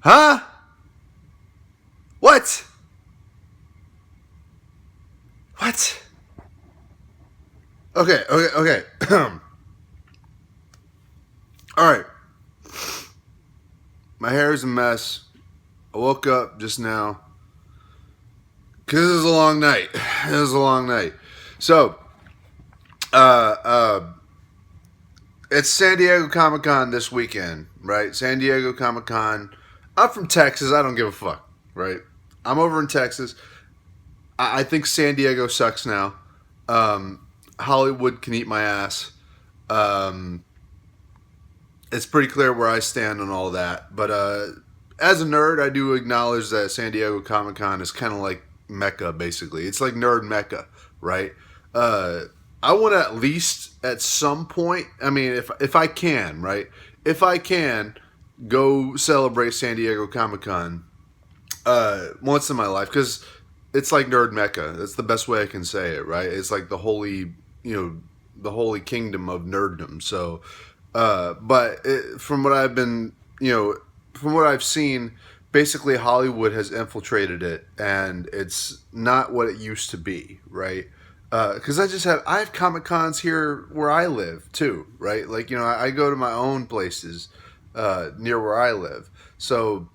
Huh? What? What? Okay. All right. My hair is a mess. I woke up just now. Because this is a long night. So, uh, uh, it's San Diego Comic Con this weekend, right? San Diego Comic Con. I'm from Texas. I don't give a fuck, right? I'm over in Texas. I think San Diego sucks now. Hollywood can eat my ass. Um, it's pretty clear where I stand on all that. But as a nerd, I do acknowledge that San Diego Comic Con is kind of like Mecca, basically. It's like nerd Mecca, right? I want to at least at some point, I mean, if I can, right? If I can go celebrate San Diego Comic Con once in my life, because it's like nerd Mecca. That's the best way I can say it, right? It's like the holy, the holy kingdom of nerddom. So, from what I've been, from what I've seen, basically Hollywood has infiltrated it, and it's not what it used to be, right? Because I have Comic Cons here where I live too, right? Like I go to my own places near where I live, so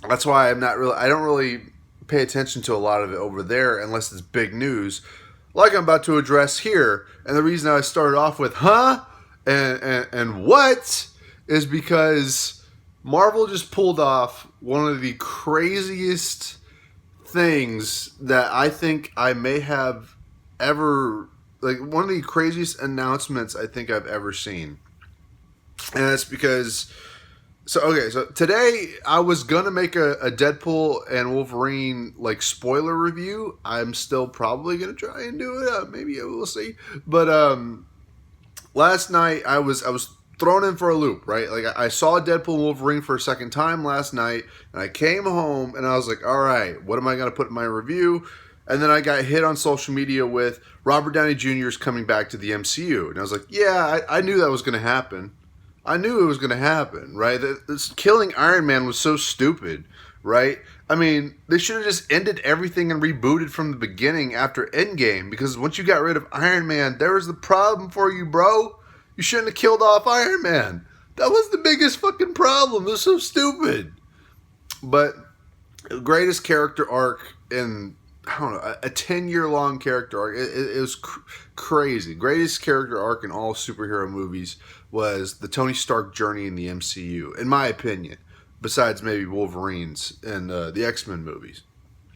that's why I don't really pay attention to a lot of it over there unless it's big news, like I'm about to address here. And the reason I started off with "huh" and "what" is because Marvel just pulled off one of the craziest things that I think I may have ever, like one of the craziest announcements I think I've ever seen. And that's because so today I was gonna make a Deadpool and Wolverine like spoiler review. I'm still probably gonna try and do it. Maybe we'll see. But last night I was thrown in for a loop, right? Like I saw Deadpool and Wolverine for a second time last night, and I came home and I was like, all right, what am I gonna put in my review? And then I got hit on social media with Robert Downey Jr. is coming back to the MCU, and I was like, yeah, I knew that was gonna happen. I knew it was going to happen, right? This killing Iron Man was so stupid, right? I mean, they should have just ended everything and rebooted from the beginning after Endgame, because once you got rid of Iron Man, there was the problem for you, bro. You shouldn't have killed off Iron Man. That was the biggest fucking problem. It was so stupid. But the greatest character arc in, I don't know, a 10-year-long character arc. It was crazy. Greatest character arc in all superhero movies was the Tony Stark journey in the MCU, in my opinion, besides maybe Wolverine's and the X-Men movies.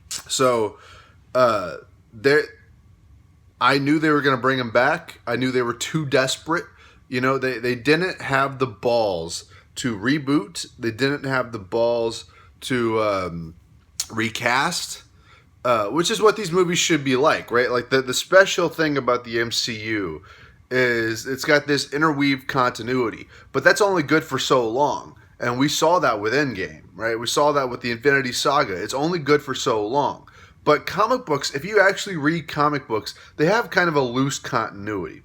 So, I knew they were going to bring him back. I knew they were too desperate. They didn't have the balls to reboot. They didn't have the balls to recast. Which is what these movies should be like, right? Like the special thing about the MCU is it's got this interweave continuity, but that's only good for so long. And we saw that with Endgame, right? We saw that with the Infinity Saga. It's only good for so long. But comic books, if you actually read comic books, they have kind of a loose continuity.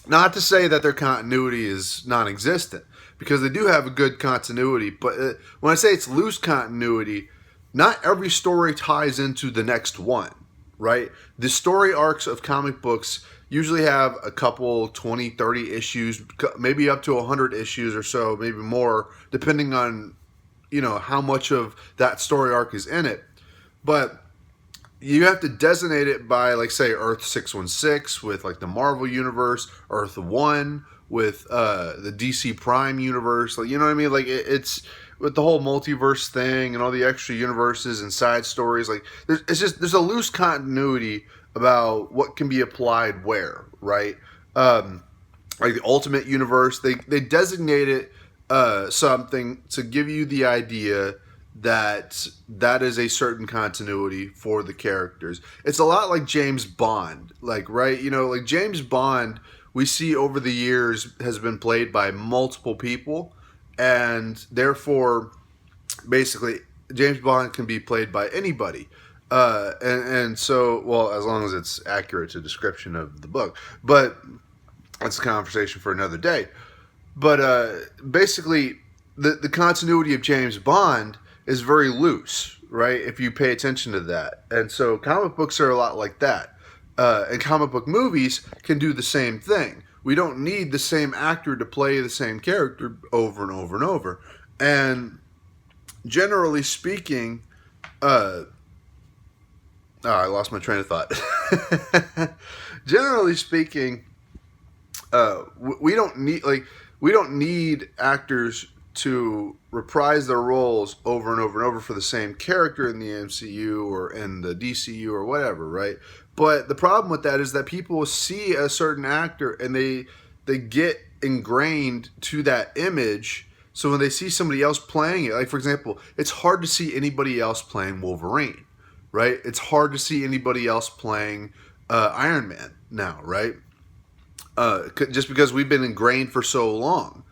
Not to say that their continuity is non-existent, because they do have a good continuity. But when I say it's loose continuity, not every story ties into the next one, right? The story arcs of comic books usually have a couple, 20, 30 issues, maybe up to 100 issues or so, maybe more, depending on, how much of that story arc is in it. But you have to designate it by, like, say, Earth 616 with, like, the Marvel Universe, Earth 1 with the DC Prime Universe. Like, you know what I mean? Like, it's with the whole multiverse thing and all the extra universes and side stories. Like, there's a loose continuity about what can be applied where, right? Like the Ultimate Universe, they designate it something to give you the idea that is a certain continuity for the characters. It's a lot like James Bond, like, right? Like James Bond, we see over the years has been played by multiple people, and therefore, basically, James Bond can be played by anybody. And so, well, as long as it's accurate to description of the book. But that's a conversation for another day. But basically, the continuity of James Bond is very loose, right? If you pay attention to that. And so comic books are a lot like that. And comic book movies can do the same thing. We don't need the same actor to play the same character over and over and over. And generally speaking, I lost my train of thought. Generally speaking, we don't need actors to reprise their roles over and over and over for the same character in the MCU or in the DCU or whatever, right? But the problem with that is that people see a certain actor and they get ingrained to that image. So when they see somebody else playing it, like for example, it's hard to see anybody else playing Wolverine, right? It's hard to see anybody else playing Iron Man now, right? Just because we've been ingrained for so long.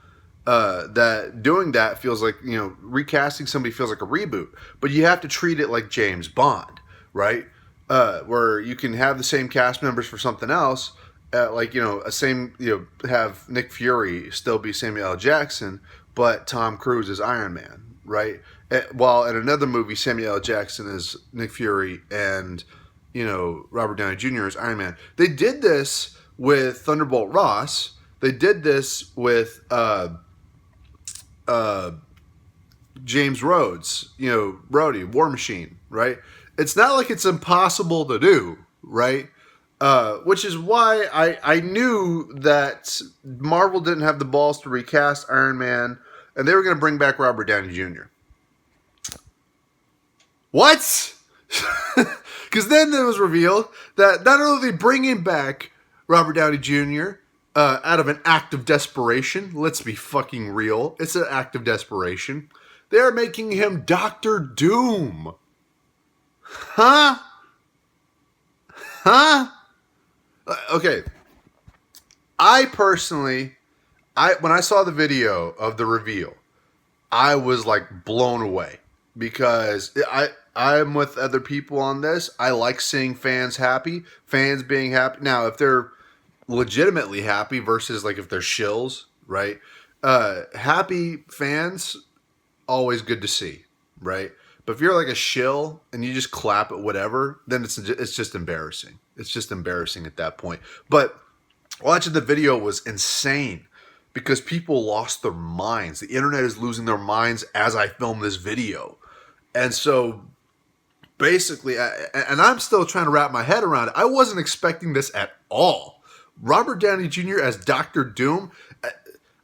That doing that feels like, recasting somebody feels like a reboot. But you have to treat it like James Bond, right? Where you can have the same cast members for something else, have Nick Fury still be Samuel L. Jackson, but Tom Cruise is Iron Man, right? While in another movie, Samuel L. Jackson is Nick Fury and, Robert Downey Jr. is Iron Man. They did this with Thunderbolt Ross. They did this with James Rhodes, Rhodey, War Machine, right? It's not like it's impossible to do, right? Which is why I knew that Marvel didn't have the balls to recast Iron Man, and they were going to bring back Robert Downey Jr. What? Because then it was revealed that not only are they bringing back Robert Downey Jr., out of an act of desperation, let's be fucking real, it's an act of desperation, they're making him Doctor Doom. Huh? Okay. I personally, when I saw the video of the reveal, I was like blown away because I'm with other people on this. I like seeing fans happy, fans being happy. Now, if they're legitimately happy versus like if they're shills, right? Happy fans, always good to see, right? But if you're like a shill and you just clap at whatever, then it's just embarrassing. It's just embarrassing at that point. But watching the video was insane because people lost their minds. The internet is losing their minds as I film this video. And so basically, and I'm still trying to wrap my head around it, I wasn't expecting this at all. Robert Downey Jr. as Doctor Doom,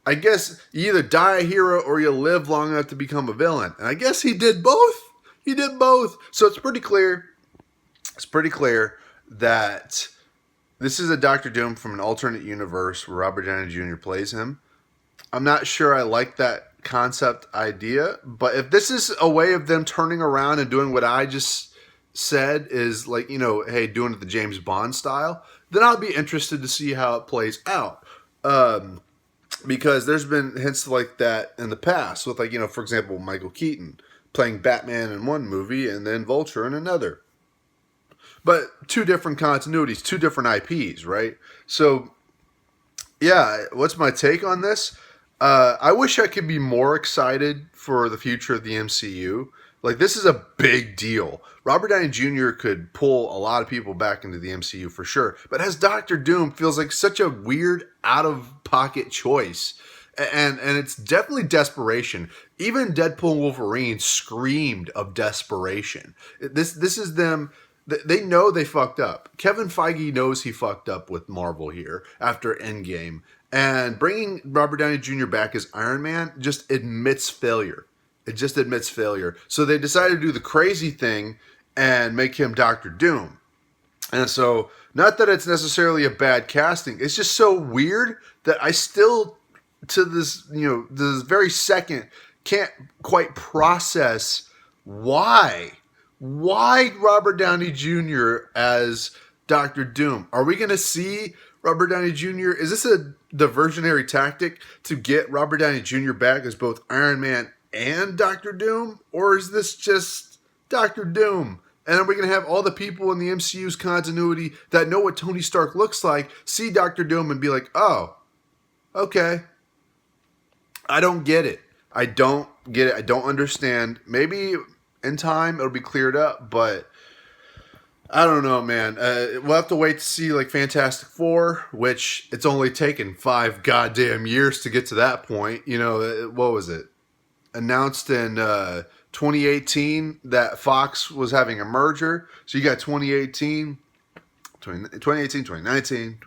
I guess you either die a hero or you live long enough to become a villain. And I guess he did both. He did both. So it's pretty clear. It's pretty clear that this is a Doctor Doom from an alternate universe where Robert Downey Jr. plays him. I'm not sure I like that concept idea, but if this is a way of them turning around and doing what I just said is like, hey, doing it the James Bond style, then I'll be interested to see how it plays out. Because there's been hints like that in the past with for example, Michael Keaton playing Batman in one movie and then Vulture in another. But two different continuities, two different IPs, right? So, yeah, what's my take on this? I wish I could be more excited for the future of the MCU. Like, this is a big deal. Robert Downey Jr. could pull a lot of people back into the MCU for sure. But as Doctor Doom feels like such a weird, out-of-pocket choice. And it's definitely desperation. Even Deadpool and Wolverine screamed of desperation. This is them. They know they fucked up. Kevin Feige knows he fucked up with Marvel here after Endgame. And bringing Robert Downey Jr. back as Iron Man just admits failure. It just admits failure. So they decided to do the crazy thing and make him Doctor Doom. And so, not that it's necessarily a bad casting. It's just so weird that I still, to this, this very second, can't quite process why. Why Robert Downey Jr. as Doctor Doom? Are we going to see Robert Downey Jr.? Is this a diversionary tactic to get Robert Downey Jr. back as both Iron Man and Doctor Doom? Or is this just Doctor Doom? And are we going to have all the people in the MCU's continuity that know what Tony Stark looks like see Doctor Doom and be like, oh, okay. I don't get it. I don't get it. I don't understand. Maybe in time it'll be cleared up, but I don't know, man. We'll have to wait to see like Fantastic Four, which it's only taken 5 goddamn years to get to that point. You know, what was it? Announced in 2018 that Fox was having a merger. So you got 2018, 2019,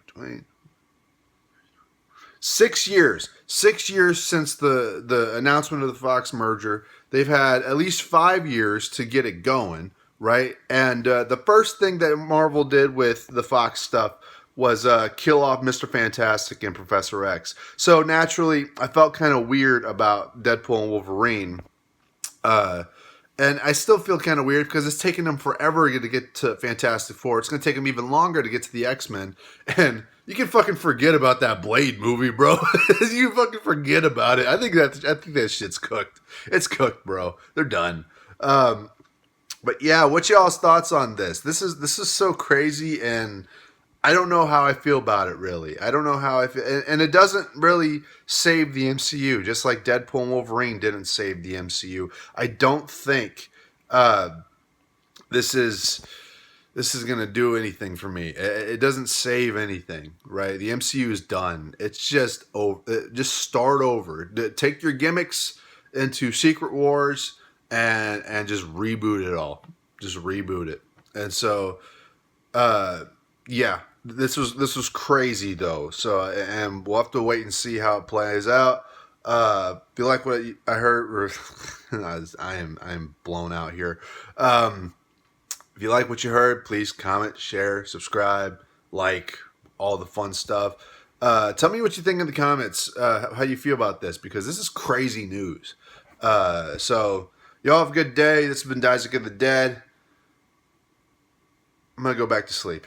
6 years. 6 years since the announcement of the Fox merger. They've had at least 5 years to get it going, right? And the first thing that Marvel did with the Fox stuff was kill off Mr. Fantastic and Professor X. So naturally, I felt kind of weird about Deadpool and Wolverine. Uh, and I still feel kind of weird because it's taken them forever to get to Fantastic Four. It's going to take them even longer to get to the X-Men. And you can fucking forget about that Blade movie, bro. You fucking forget about it. I think that shit's cooked. It's cooked, bro. They're done. But yeah, what's y'all's thoughts on this? This is so crazy, and I don't know how I feel about it, really. I don't know how I feel. And it doesn't really save the MCU, just like Deadpool and Wolverine didn't save the MCU. I don't think this is going to do anything for me. It doesn't save anything, right? The MCU is done. It's just over. Just start over. Take your gimmicks into Secret Wars and just reboot it all. Just reboot it. And so, yeah. This was crazy though. So and we'll have to wait and see how it plays out. If you like what I heard, I am blown out here. If you like what you heard, please comment, share, subscribe, like all the fun stuff. Tell me what you think in the comments. How you feel about this, because this is crazy news. So y'all have a good day. This has been Isaac of the Dead. I'm gonna go back to sleep.